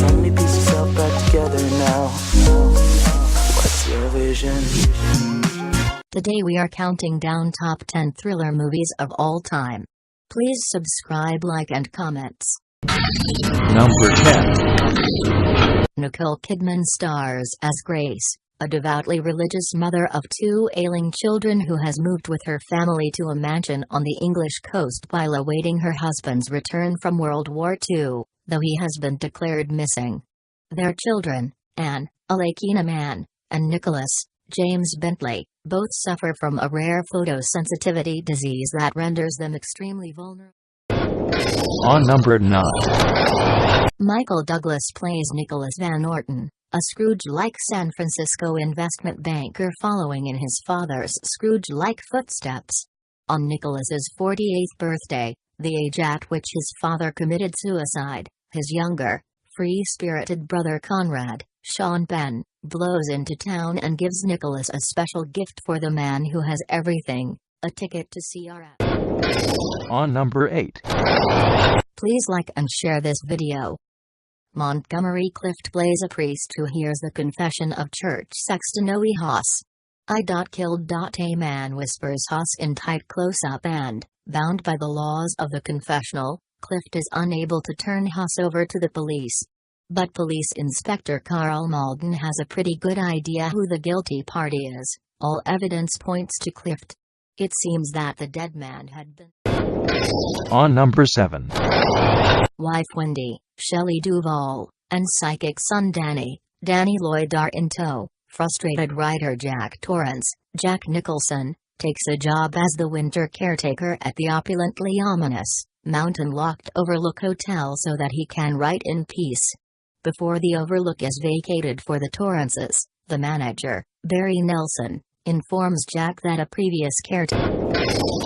Let me piece yourself back together now. What's your vision? Today we are counting down top 10 thriller movies of all time. Please subscribe, like and comments. Number 10. Nicole Kidman stars as Grace, a devoutly religious mother of two ailing children who has moved with her family to a mansion on the English coast while awaiting her husband's return from World War II, though he has been declared missing. Their children, Anne, a Latina man, and Nicholas, James Bentley, both suffer from a rare photosensitivity disease that renders them extremely vulnerable. On number 9. Michael Douglas plays Nicholas Van Orton, a Scrooge-like San Francisco investment banker following in his father's Scrooge-like footsteps. On Nicholas's 48th birthday, the age at which his father committed suicide, his younger, free-spirited brother Conrad, Sean Penn, blows into town and gives Nicholas a special gift for the man who has everything, a ticket to see our app. On number 8. Please like and share this video. Montgomery Clift plays a priest who hears the confession of church sexton Noe Haas. I. Killed. A man whispers Haas in tight close-up and, bound by the laws of the confessional, Clift is unable to turn Haas over to the police. But Police Inspector Carl Malden has a pretty good idea who the guilty party is. All evidence points to Clift. It seems that the dead man had been. On number 7. Wife Wendy, Shelley Duvall, and psychic son Danny Lloyd are in tow. Frustrated writer Jack Torrance, Jack Nicholson, takes a job as the winter caretaker at the opulently ominous, mountain-locked Overlook Hotel so that he can write in peace. Before the Overlook is vacated for the Torrances, the manager, Barry Nelson, informs Jack that a previous caretaker.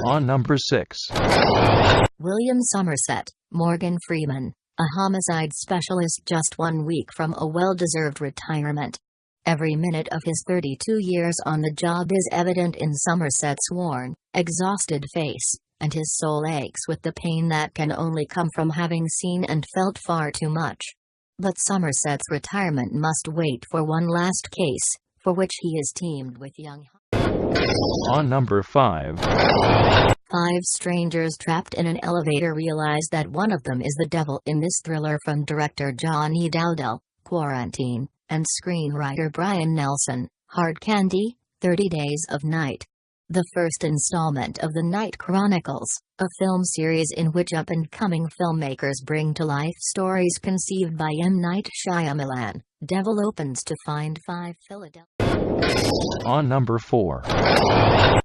On number 6. William Somerset, Morgan Freeman, a homicide specialist just 1 week from a well-deserved retirement. Every minute of his 32 years on the job is evident in Somerset's worn, exhausted face, and his soul aches with the pain that can only come from having seen and felt far too much. But Somerset's retirement must wait for one last case, for which he is teamed with young. On number 5. 5 strangers trapped in an elevator realize that one of them is the devil in this thriller from director John E. Dowdell, Quarantine, and screenwriter Brian Nelson, Hard Candy, 30 Days of Night. The first installment of the Night Chronicles, a film series in which up-and-coming filmmakers bring to life stories conceived by M. Night Shyamalan, Devil opens to find 5 Philadelphia. On number 4.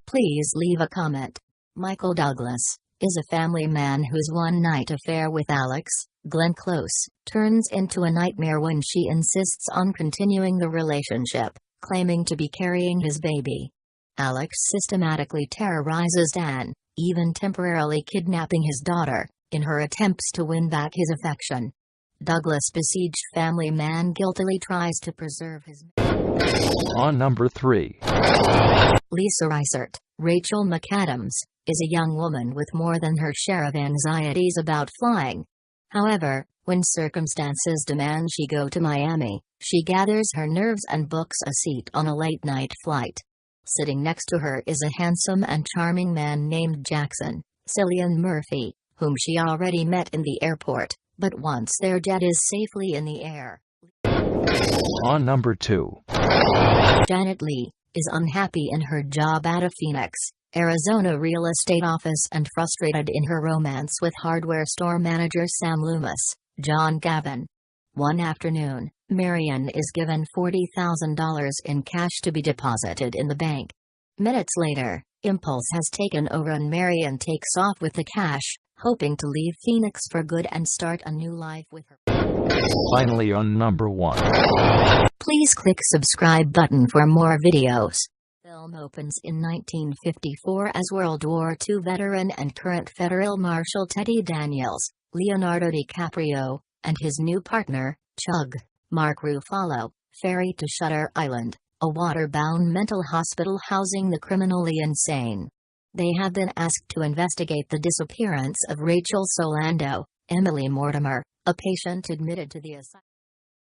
Please leave a comment. Michael Douglas is a family man whose one-night affair with Alex, Glenn Close, turns into a nightmare when she insists on continuing the relationship, claiming to be carrying his baby. Alex systematically terrorizes Dan, even temporarily kidnapping his daughter, in her attempts to win back his affection. Douglas' besieged family man guiltily tries to preserve his. On number 3. Lisa Reisert, Rachel McAdams, is a young woman with more than her share of anxieties about flying. However, when circumstances demand she go to Miami, she gathers her nerves and books a seat on a late-night flight. Sitting next to her is a handsome and charming man named Jackson, Cillian Murphy, whom she already met in the airport, but once their jet is safely in the air. On number 2. Janet Leigh is unhappy in her job at a Phoenix, Arizona real estate office and frustrated in her romance with hardware store manager Sam Loomis, John Gavin. One afternoon, Marion is given $40,000 in cash to be deposited in the bank. Minutes later, impulse has taken over and Marion takes off with the cash, hoping to leave Phoenix for good and start a new life with her. Finally on number 1. Please click subscribe button for more videos. Film opens in 1954 as World War II veteran and current federal marshal Teddy Daniels, Leonardo DiCaprio, and his new partner, Chug, Mark Ruffalo, ferry to Shutter Island, a water-bound mental hospital housing the criminally insane. They have been asked to investigate the disappearance of Rachel Solando, Emily Mortimer, a patient admitted to the asylum.